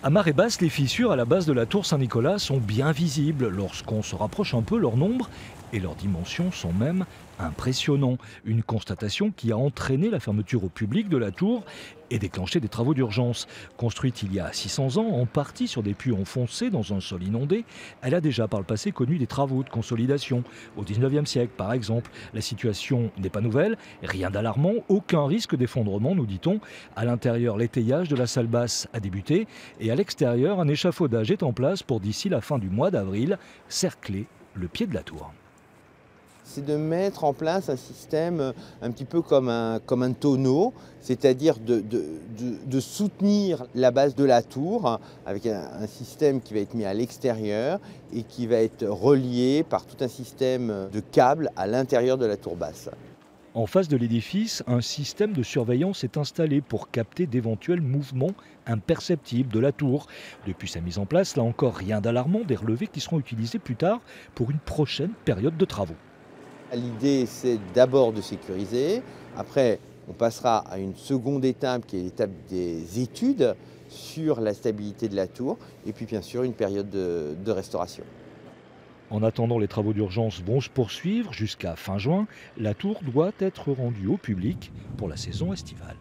À marée basse, les fissures à la base de la tour Saint-Nicolas sont bien visibles. Lorsqu'on se rapproche un peu, leur nombre et leurs dimensions sont même impressionnants. Une constatation qui a entraîné la fermeture au public de la tour et déclenché des travaux d'urgence. Construite il y a 600 ans, en partie sur des puits enfoncés dans un sol inondé, elle a déjà par le passé connu des travaux de consolidation. Au 19e siècle, par exemple, la situation n'est pas nouvelle, rien d'alarmant, aucun risque d'effondrement, nous dit-on. À l'intérieur, l'étayage de la salle basse a débuté et à l'extérieur, un échafaudage est en place pour d'ici la fin du mois d'avril cercler le pied de la tour. C'est de mettre en place un système un petit peu comme un tonneau, c'est-à-dire de soutenir la base de la tour avec un système qui va être mis à l'extérieur et qui va être relié par tout un système de câbles à l'intérieur de la tour basse. En face de l'édifice, un système de surveillance est installé pour capter d'éventuels mouvements imperceptibles de la tour. Depuis sa mise en place, là encore, rien d'alarmant, des relevés qui seront utilisés plus tard pour une prochaine période de travaux. L'idée, c'est d'abord de sécuriser. Après, on passera à une seconde étape qui est l'étape des études sur la stabilité de la tour. Et puis, bien sûr, une période de restauration. En attendant, les travaux d'urgence vont se poursuivre jusqu'à fin juin. La tour doit être rendue au public pour la saison estivale.